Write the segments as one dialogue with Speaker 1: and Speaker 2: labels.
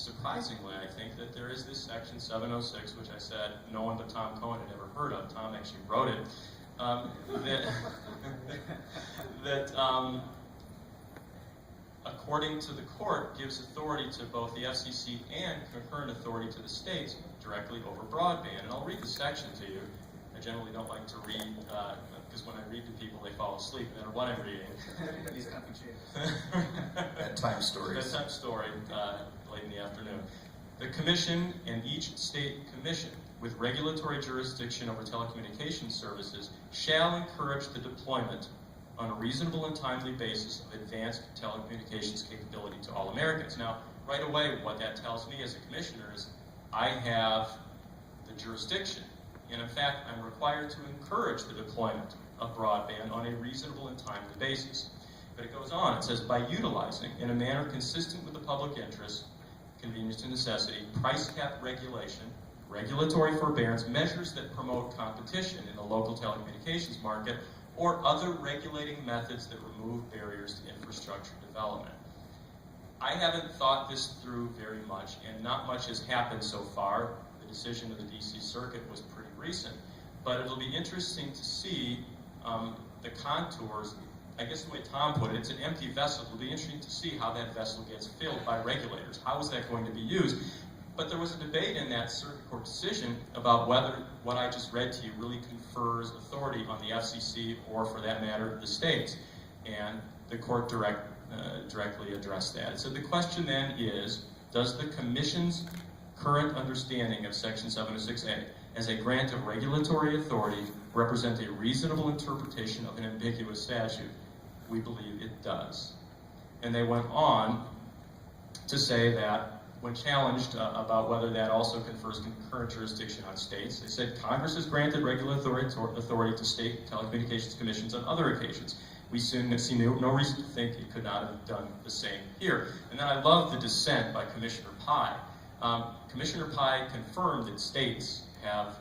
Speaker 1: surprisingly, I think that there is this section 706, which I said no one but Tom Cohen had ever heard of. Tom actually wrote it. That according to the court, gives authority to both the FCC and concurrent authority to the states directly over broadband. And I'll read the section to you. I generally don't like to read, because when I read to people, they fall asleep no matter what I'm reading.
Speaker 2: Bedtime stories.
Speaker 1: Bedtime story, late in the afternoon. The Commission and each state commission with regulatory jurisdiction over telecommunications services shall encourage the deployment on a reasonable and timely basis of advanced telecommunications capability to all Americans. Now, right away, what that tells me as a commissioner is I have the jurisdiction, and in fact, I'm required to encourage the deployment of broadband on a reasonable and timely basis. But it goes on, it says, by utilizing, in a manner consistent with the public interest, convenience and necessity, price cap regulation, regulatory forbearance, measures that promote competition in the local telecommunications market, or other regulating methods that remove barriers to infrastructure development. I haven't thought this through very much, and not much has happened so far. The decision of the DC Circuit was pretty recent, but it'll be interesting to see the contours. I guess the way Tom put it, it's an empty vessel. It'll be interesting to see how that vessel gets filled by regulators. How is that going to be used? But there was a debate in that circuit court decision about whether what I just read to you really confers authority on the FCC or, for that matter, the states. And the court directly addressed that. So the question then is, does the Commission's current understanding of Section 706A as a grant of regulatory authority represent a reasonable interpretation of an ambiguous statute? We believe it does. And they went on to say that when challenged about whether that also confers concurrent jurisdiction on states, they said Congress has granted regulatory authority to state telecommunications commissions on other occasions. We see no reason to think it could not have done the same here. And then I love the dissent by Commissioner Pai. Commissioner Pai confirmed that states have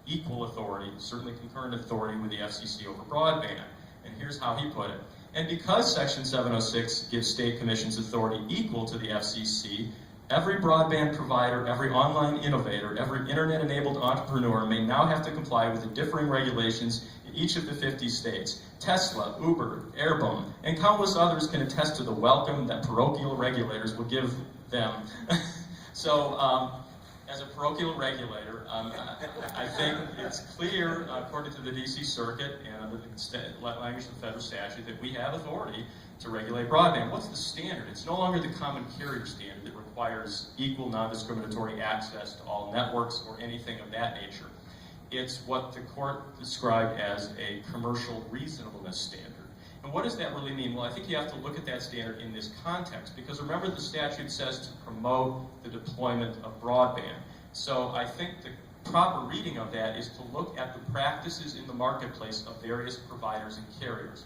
Speaker 1: equal authority, certainly concurrent authority with the FCC over broadband. And here's how he put it. And because Section 706 gives state commissions authority equal to the FCC, every broadband provider, every online innovator, every internet-enabled entrepreneur may now have to comply with the differing regulations in each of the 50 states. Tesla, Uber, Airbone, and countless others can attest to the welcome that parochial regulators will give them. So, as a parochial regulator, I think it's clear, according to the DC Circuit and under the language of the federal statute, that we have authority to regulate broadband. What's the standard? It's no longer the common carrier standard that requires equal, non-discriminatory access to all networks or anything of that nature. It's what the court described as a commercial reasonableness standard. And what does that really mean? Well, I think you have to look at that standard in this context, because remember the statute says to promote the deployment of broadband. So I think the proper reading of that is to look at the practices in the marketplace of various providers and carriers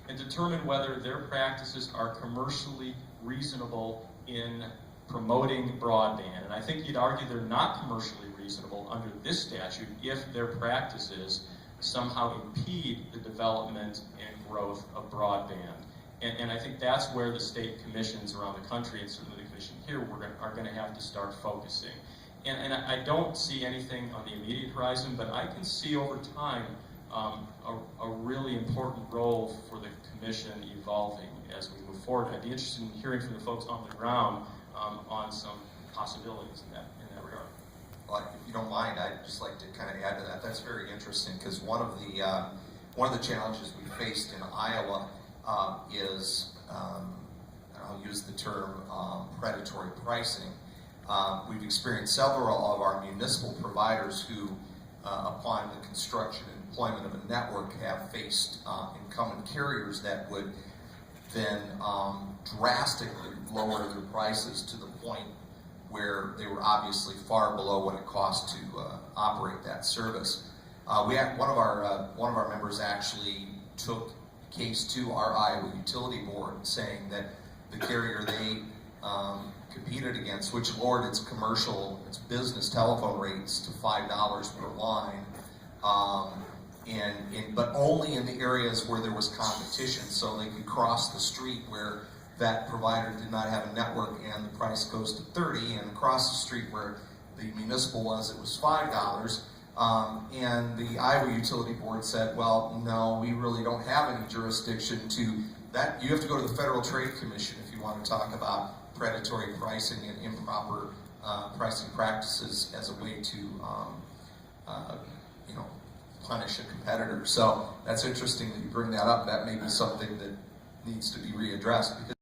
Speaker 1: and determine whether their practices are commercially reasonable in promoting broadband. And I think you'd argue they're not commercially reasonable under this statute if their practices somehow impede the development and growth of broadband. And I think that's where the state commissions around the country, and certainly the commission here, are going to have to start focusing. And I don't see anything on the immediate horizon, but I can see over time a really important role for the commission evolving as we move forward. I'd be interested in hearing from the folks on the ground on some possibilities in that regard.
Speaker 2: Well, if you don't mind, I'd just like to kind of add to that. That's very interesting, because one of the challenges we faced in Iowa is, I'll use the term predatory pricing. We've experienced several of our municipal providers who, upon the construction and deployment of a network, have faced incumbent carriers that would then drastically lower their prices to the point where they were obviously far below what it cost to operate that service. We had one of our members actually took a case to our Iowa Utility Board, saying that the carrier they competed against, which lowered its business telephone rates to $5 per line, but only in the areas where there was competition, so they could cross the street where that provider did not have a network and the price goes to $30, and across the street where the municipal was, it was $5. And the Iowa Utility Board said, well, no, we really don't have any jurisdiction to that. You have to go to the Federal Trade Commission if you want to talk about predatory pricing and improper pricing practices as a way to, punish a competitor. So that's interesting that you bring that up. That may be something that needs to be readdressed, because